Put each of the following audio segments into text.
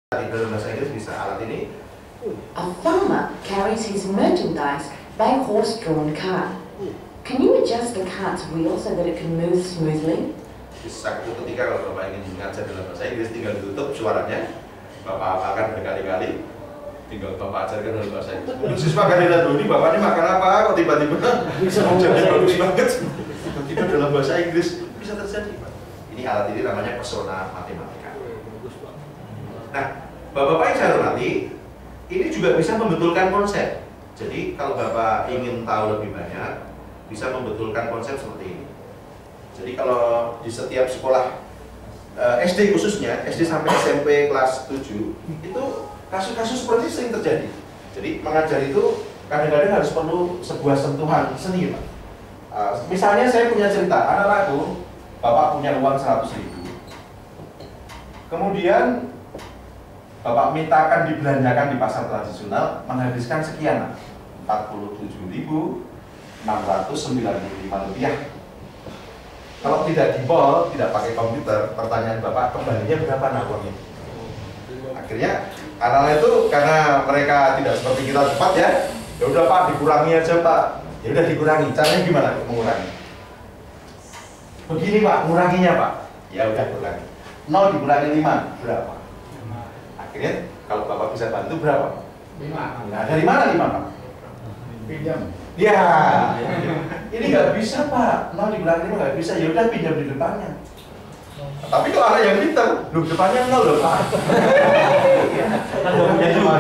dalam bahasa Inggris bisa alat ini. A farmer carries his merchandise by a horse-drawn cart. Can you adjust the cart's wheel so that it can move smoothly? Bisa ketika kalau Bapak ingin mengajar dalam bahasa Inggris, tinggal ditutup suaranya. Bapak akan berkali-kali. Tinggal Bapak ajarkan dalam bahasa Inggris. Siswa kandidat ini Bapak ini makan apa? Kok tiba-tiba bisa jadi bagus banget. Tiba-tiba dalam bahasa Inggris bisa terjadi, Pak. Ini alat ini namanya persona matematika. Nah, Bapak-bapak yang saya hormati, ini juga bisa membetulkan konsep. Jadi kalau Bapak ingin tahu lebih banyak, bisa membetulkan konsep seperti ini. Jadi kalau di setiap sekolah SD khususnya, SD sampai SMP kelas 7, itu kasus-kasus seperti ini sering terjadi. Jadi mengajar itu kadang-kadang harus perlu sebuah sentuhan seni, Pak. Misalnya saya punya cerita, anak-anakku, Bapak punya uang 100.000. Kemudian Bapak mintakan dibelanjakan di pasar tradisional, menghabiskan sekian, 47.695 rupiah. Kalau tidak di mall, tidak pakai komputer, pertanyaan Bapak, kembalinya berapa nah uangnya? Akhirnya, anak-anak itu karena mereka tidak seperti kita cepat ya, ya udah Pak, dikurangi aja Pak. Ya udah dikurangi. Caranya gimana mengurangi? Begini Pak, nguranginya Pak. Ya udah kurangi. 0 dikurangi 5 berapa? Akhirnya kalau Bapak bisa bantu berapa? 5. Nah, dari mana 5 Pak? Pinjam. Ya, ini nggak bisa Pak. 0 dikurangi 5 nggak bisa. Ya udah pinjam di depannya. Tapi kalau anak yang pintar, lu depannya 0 loh Pak. Kan punya juga.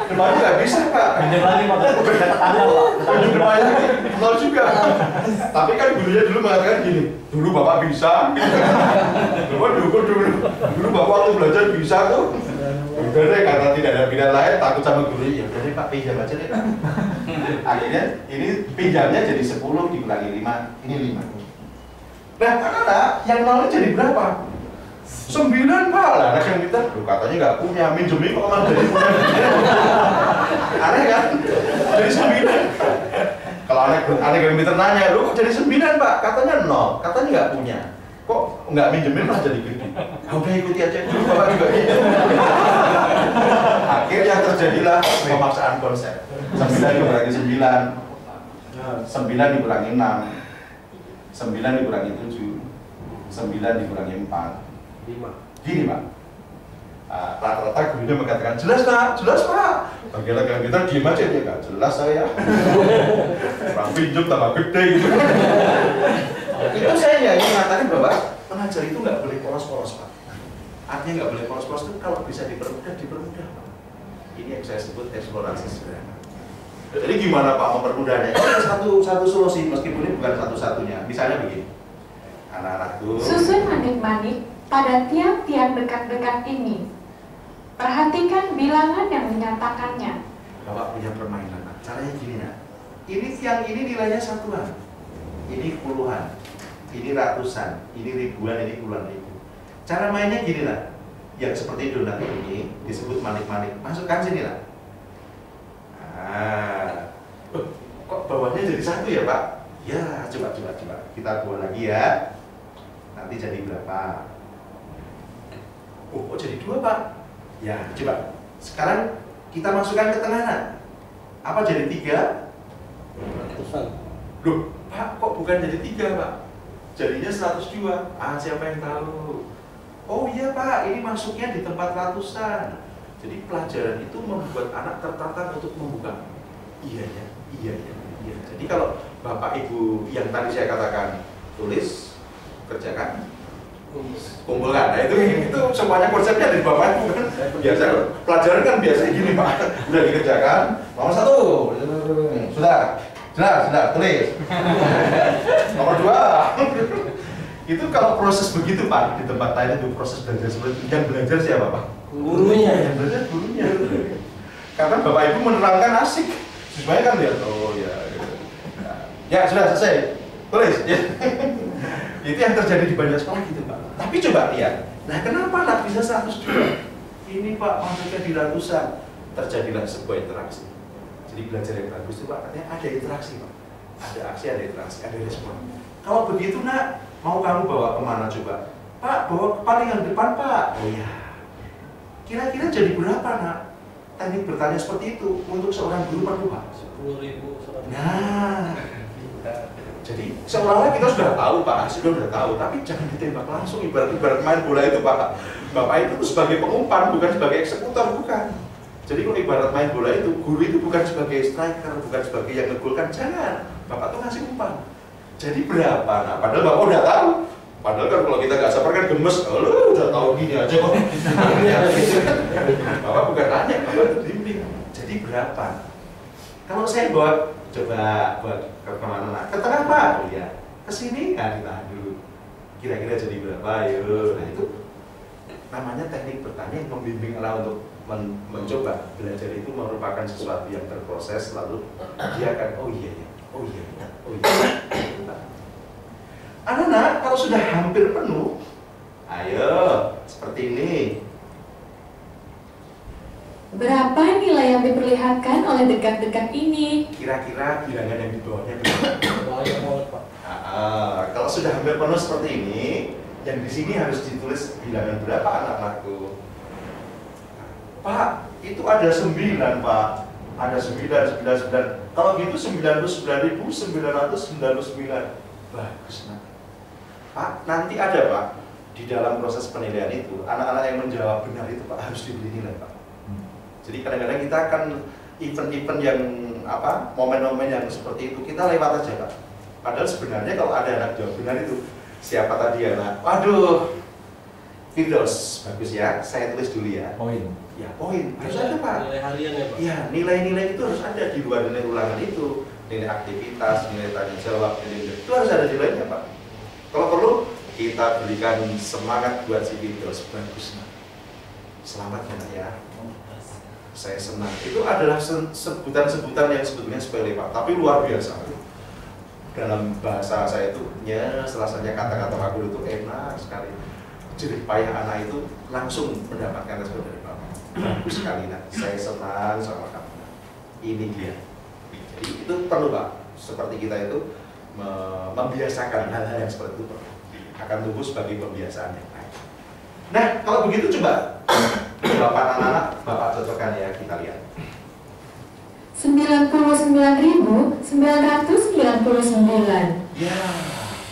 Depannya nggak bisa Pak. Pinjam lagi Pak, kita tetangga Pak. Pinjam depannya 0 juga. Tapi kan gurunya dulu mengatakan gini, dulu Bapak bisa. Dulu Bapak waktu belajar bisa tuh. Udah deh, karena tidak ada pilihan lain, takut sama guru, ya udah deh Pak, pinjam aja deh Pak. Akhirnya ini pinjamnya jadi 10 dikurangi 5, ini 5. Nah, anak-anak yang 0 jadi berapa? 9 Pak, lah anak yang kita, katanya nggak punya, minjemin kok malah jadi punya. Aneh kan? Jadi 9. Kalau anak yang pintar nanya, lu kok jadi 9 Pak? Katanya 0, katanya nggak punya. Kok nggak minjemin malah jadi gede? Udah ikuti aja, dulu Bapak juga gitu. Akhirnya terjadilah pemaksaan konsep. 9 dikurangi 9, 9 dikurangi 6, 9 dikurangi 7, 9 dikurangi 4, 5. Gini Pak, rata-rata gurunya mengatakan, jelas Pak, jelas Pak. Bagian lagi kita diem aja, dia nggak jelas saya. Orang pinjam tambah gede gitu. Itu saya ya ingin mengatakan bahwa pengajar itu nggak boleh polos-polos Pak. Artinya nggak boleh polos-polos itu kalau bisa dipermudah, dipermudah Pak. Ini yang saya sebut eksplorasi sederhana. Jadi gimana Pak mempermudahnya? Ada satu solusi meskipun ini bukan satu-satunya. Misalnya begini, anak-anakku. Susun manik-manik pada tiap-tiap dekat-dekat ini. Perhatikan bilangan yang menyatakannya. Bapak punya permainan, Pak. Caranya gini nak. Ini yang ini nilainya satuan, ini puluhan, ini ratusan, ini ribuan, ini puluhan ribu. Cara mainnya gini lah. Yang seperti donat ini disebut manik-manik. Masukkan sini lah. Kok bawahnya jadi satu ya Pak? Ya, coba. Kita buat lagi ya. Nanti jadi berapa? Oh, kok jadi 2 Pak? Ya, coba. Sekarang kita masukkan ke tengah. Apa jadi 3? Ratusan. Loh, Pak, kok bukan jadi 3 Pak? Jadinya 102. Siapa yang tahu? Oh iya Pak, ini masuknya di tempat ratusan. Jadi pelajaran itu membuat anak tertantang untuk membuka. Iya. Jadi kalau Bapak Ibu yang tadi saya katakan tulis, kerjakan, kumpulkan. Nah itu semuanya konsepnya dari Bapak Ibu kan. Biasa pelajaran kan biasanya gini Pak. Udah dikerjakan, nomor 1 sudah, tulis. Nomor 2. Itu kalau proses begitu Pak, di tempat lain itu proses belajar seperti itu. Yang belajar siapa Pak? Gurunya. Yang belajar gurunya. Karena Bapak Ibu menerangkan asik. Siswanya kan lihat, oh ya. Ya sudah selesai, tulis. Ya. Itu yang terjadi di banyak sekolah gitu Pak. Tapi coba lihat, nah kenapa anak bisa 102? Ini Pak, masuknya di ratusan. Terjadilah sebuah interaksi. Jadi belajar yang bagus itu Pak, katanya ada interaksi Pak. Ada aksi, ada interaksi, ada respon. Kalau begitu nak, mau kamu bawa kemana coba? Pak, bawa ke paling yang depan Pak. Oh iya. Kira-kira jadi berapa nak? Teknik bertanya seperti itu untuk seorang guru perlu Pak? 10.000. Nah, jadi seolah-olah kita sudah tahu Pak, sudah tahu, tapi jangan ditembak langsung. Ibarat main bola itu Pak, Bapak itu sebagai pengumpan, bukan sebagai eksekutor, bukan. Jadi kalau ibarat main bola itu, guru itu bukan sebagai striker, bukan sebagai yang ngegolkan, jangan. Bapak tuh ngasih umpan. Jadi berapa? Nah, padahal Bapak udah tahu. Padahal kan kalau kita nggak sabar kan gemes, lu udah tahu gini aja kok. Bapak bukan nanya, Bapak itu bimbing. Jadi berapa? Kalau saya coba buat ke kemana? Ke tengah Pak, oh ya. Ke sini, nah ditahan dulu. Kira-kira jadi berapa? Ayo, nah itu namanya teknik bertanya yang membimbing anak untuk mencoba. Belajar itu merupakan sesuatu yang berproses, lalu dia akan oh iya ya, oh iya ya, oh iya. Anak-anak kalau sudah hampir penuh, ayo seperti ini. Berapa nilai yang diperlihatkan oleh dekat-dekat ini? Kira-kira bilangan yang di bawahnya berapa? Banyak banget Pak. Kalau sudah hampir penuh seperti ini, yang di sini harus ditulis bilangan berapa anak-anakku. Pak, itu ada 9 Pak. Ada 9. Kalau gitu 99.999. Bagus nak. Pak, nanti ada Pak, di dalam proses penilaian itu, anak-anak yang menjawab benar itu Pak harus diberi nilai Pak. Jadi kadang-kadang kita akan event-event yang momen-momen yang seperti itu kita lewat aja Pak. Padahal sebenarnya kalau ada anak jawab benar itu, siapa tadi anak? Waduh, Firdaus, bagus ya. Saya tulis dulu ya. Poin. Ya poin, harus ada Pak. Nilai harian ya Pak. Ya nilai-nilai itu harus ada di luar nilai ulangan itu, nilai aktivitas, nilai tanya jawab, nilai itu harus ada nilainya Pak. Kalau perlu kita berikan semangat buat si Firdaus, bagus nak. Selamat ya nak ya. Saya senang. Itu adalah sebutan-sebutan yang sebetulnya sepele Pak, tapi luar biasa. Dalam bahasa saya itu, selasanya kata-kata aku itu enak sekali. Jerih payah anak itu langsung mendapatkan respon dari Bapak. Bagus sekali nak, saya senang sama kamu. Ini dia. Jadi itu perlu Pak. Seperti kita itu membiasakan hal-hal yang seperti itu akan tumbuh sebagai pembiasaan yang baik. Nah, kalau begitu coba jawaban anak-anak Bapak cocokkan ya, kita lihat. 99.999. Ya.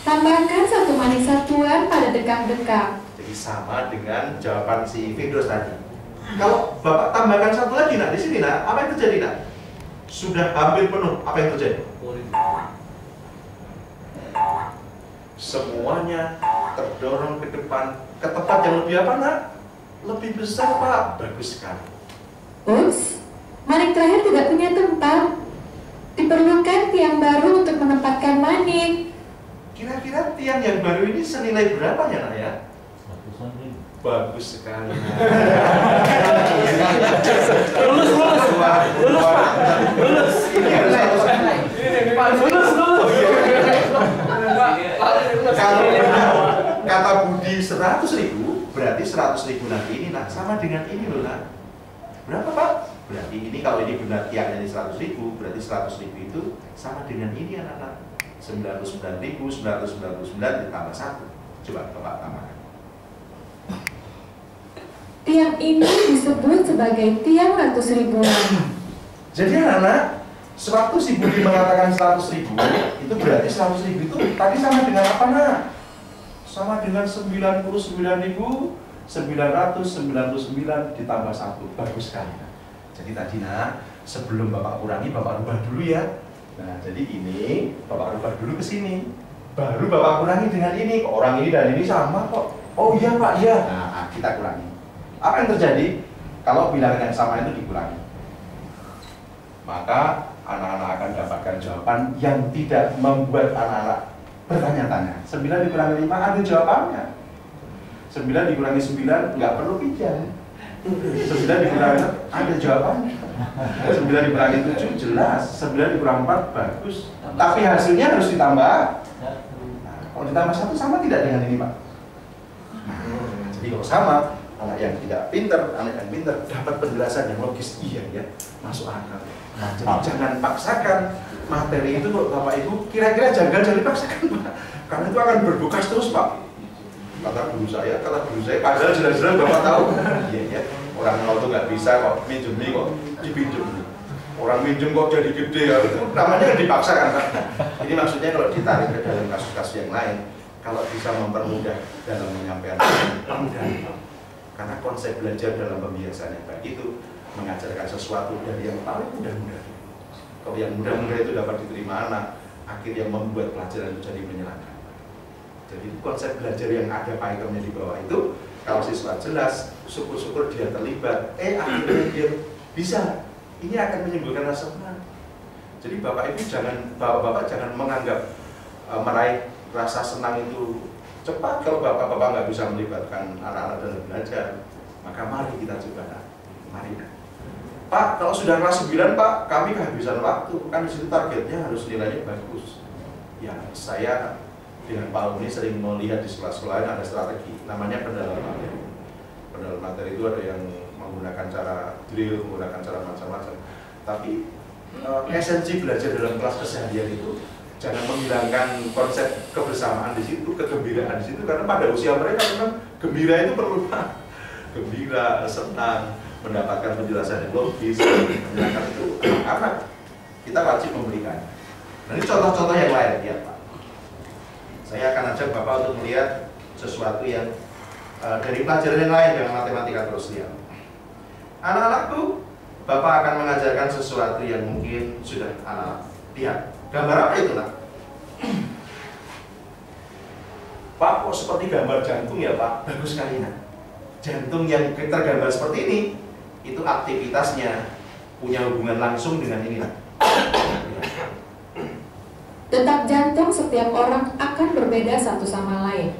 Tambahkan satu manis satuan pada dekat-dekat. Jadi sama dengan jawaban si Firdaus tadi. Kalau Bapak tambahkan satu lagi nak di sini nak, apa yang terjadi nak? Sudah hampir penuh, apa yang terjadi? Semuanya terdorong ke depan, ke tempat yang lebih apa nak? Lebih besar Pak, bagus sekali. Ups, manik terakhir tidak punya tempat. Diperlukan tiang baru untuk menempatkan manik. Kira-kira tiang yang baru ini senilai berapa ya nak ya? Ratusan ribu. Bagus sekali. Lulus. Ini harus kalau kata Budi 100.000, berarti 100.000 nanti ini nak sama dengan ini loh nak. Berapa Pak? Berarti ini kalau ini benar tiangnya ini 100.000, berarti 100.000 itu sama dengan ini anak-anak. 99.999 ditambah 1. Coba Bapak tambahkan. Tiang ini disebut sebagai tiang ratus ribuan. Jadi anak-anak, sewaktu si Budi mengatakan 100.000, itu berarti 100.000 itu tadi sama dengan apa nak? Sama dengan 99.999 ditambah 1. Bagus sekali nak. Jadi tadi nak, sebelum Bapak kurangi, Bapak rubah dulu ya. Nah, jadi ini Bapak rubah dulu ke sini. Baru Bapak kurangi dengan ini. Orang ini dan ini sama kok. Oh iya Pak, iya. Nah, kita kurangi. Apa yang terjadi kalau bilangan yang sama itu dikurangi? Maka anak-anak akan dapatkan jawaban yang tidak membuat anak-anak bertanya-tanya. 9 dikurangi 5 ada jawabannya. 9 dikurangi 9 nggak perlu pijar. 9 dikurangi ada jawabannya. 9 dikurangi 7 jelas. 9 dikurangi 4 bagus. Tapi hasilnya harus ditambah. Nah, kalau ditambah 1 sama tidak dengan ini Pak? Nah, jadi kalau sama, anak yang tidak pintar, anak yang pintar dapat penjelasan yang logis. Iya ya, masuk akal. Nah, jadi jangan paksakan materi itu kalau Bapak Ibu kira-kira jangan dipaksakan Pak. Karena itu akan berbekas terus Pak. Kata guru saya, padahal jelas-jelas Bapak tahu. Iya ya. Orang nol tuh nggak bisa kok minjem nih kok dipinjem. Orang minjem kok jadi gede ya, itu namanya dipaksa kan Pak. Ini maksudnya kalau ditarik ke dalam kasus-kasus yang lain, kalau bisa mempermudah dalam menyampaikan permudahan. Karena konsep belajar dalam pembiasaan yang baik itu mengajarkan sesuatu dari yang paling mudah-mudah. Kalau yang mudah-mudah itu dapat diterima anak, akhirnya membuat pelajaran itu jadi menyenangkan. Jadi konsep belajar yang ada itemnya di bawah itu, kalau siswa jelas, syukur-syukur dia terlibat, akhirnya dia bisa. Ini akan menimbulkan rasa senang. Jadi bapak jangan menganggap meraih rasa senang itu cepat. Kalau bapak-bapak nggak bisa melibatkan anak-anak dalam belajar, maka mari kita coba. Mari. Pak, kalau sudah kelas 9 Pak, kami kehabisan waktu. Kan di situ targetnya harus nilainya bagus. Ya, saya dengan Pak Uni sering melihat di sekolah-sekolah lain ada strategi, namanya pendalaman materi. Pendalaman materi itu ada yang menggunakan cara drill, menggunakan cara macam-macam. Tapi esensi belajar dalam kelas keseharian itu jangan menghilangkan konsep kebersamaan di situ, kegembiraan di situ, karena pada usia mereka memang gembira itu perlu. Gembira, senang, mendapatkan penjelasan yang logis, menyenangkan itu anak-anak. Kita wajib memberikan. Nah, ini contoh-contoh yang lain ya Pak. Saya akan ajak Bapak untuk melihat sesuatu yang dari pelajaran yang lain dengan matematika terus lihat. Anak-anakku, Bapak akan mengajarkan sesuatu yang mungkin sudah anak lihat. Gambar apa itu Nak? Pak, kok seperti gambar jantung ya Pak? Bagus sekali Nak. Jantung yang tergambar seperti ini, itu aktivitasnya punya hubungan langsung dengan ini Nak. Detak jantung setiap orang akan berbeda satu sama lain.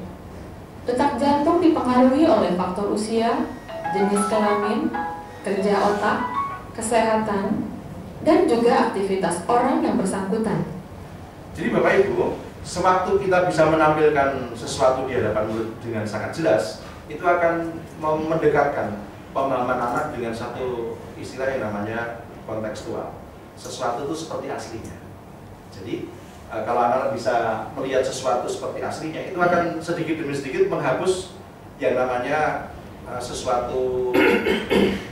Detak jantung dipengaruhi oleh faktor usia, jenis kelamin, kerja otak, kesehatan, dan juga aktivitas orang yang bersangkutan. Jadi Bapak Ibu, sewaktu kita bisa menampilkan sesuatu di hadapan murid dengan sangat jelas, itu akan mendekatkan pemahaman anak dengan satu istilah yang namanya kontekstual. Sesuatu itu seperti aslinya. Jadi kalau anak bisa melihat sesuatu seperti aslinya, itu akan sedikit demi sedikit menghapus yang namanya sesuatu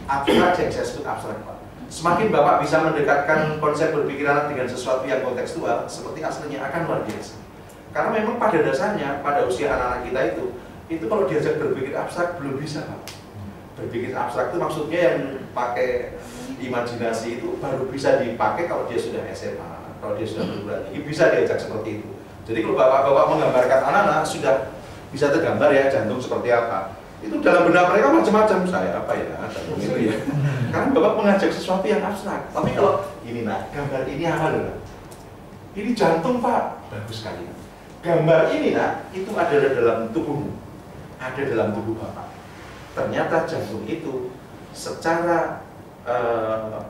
abstrak yang saya sebut abstrak Pak. Semakin Bapak bisa mendekatkan konsep berpikir anak dengan sesuatu yang kontekstual seperti aslinya, akan luar biasa. Karena memang pada dasarnya, pada usia anak-anak kita itu kalau diajak berpikir abstrak belum bisa Pak. Berpikir abstrak itu maksudnya yang pakai imajinasi itu baru bisa dipakai kalau dia sudah SMA, kalau dia sudah perguruan tinggi, bisa diajak seperti itu. Jadi kalau Bapak-bapak menggambarkan anak-anak sudah bisa tergambar ya jantung seperti apa. Itu dalam benak mereka macam-macam, saya apa ya, jantung itu ya. Karena Bapak mengajak sesuatu yang abstrak. Tapi kalau ini Nak, gambar ini apa loh? Ini jantung Pak, bagus sekali. Gambar ini Nak, itu adalah dalam tubuhmu, ada dalam tubuh Bapak. Ternyata jantung itu secara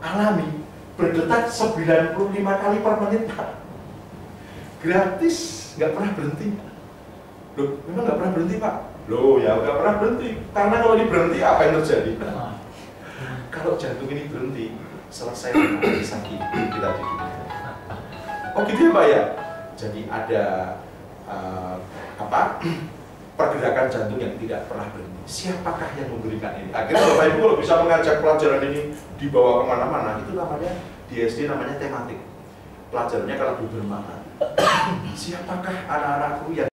alami berdetak 95 kali per menit Pak. Gratis, nggak pernah berhenti. Loh, memang nggak pernah berhenti Pak? Loh ya nggak pernah berhenti. Karena kalau ini berhenti apa yang terjadi? Kalau jantung ini berhenti, selesai kisah kita di dunia. Oh gitu ya Pak ya? Jadi ada pergerakan jantung yang tidak pernah berhenti. Siapakah yang memberikan ini? Akhirnya Bapak Ibu kalau bisa mengajak pelajaran ini dibawa kemana-mana, itu namanya di SD namanya tematik. Pelajarannya kalau lebih bermakna. Siapakah anak-anakku yang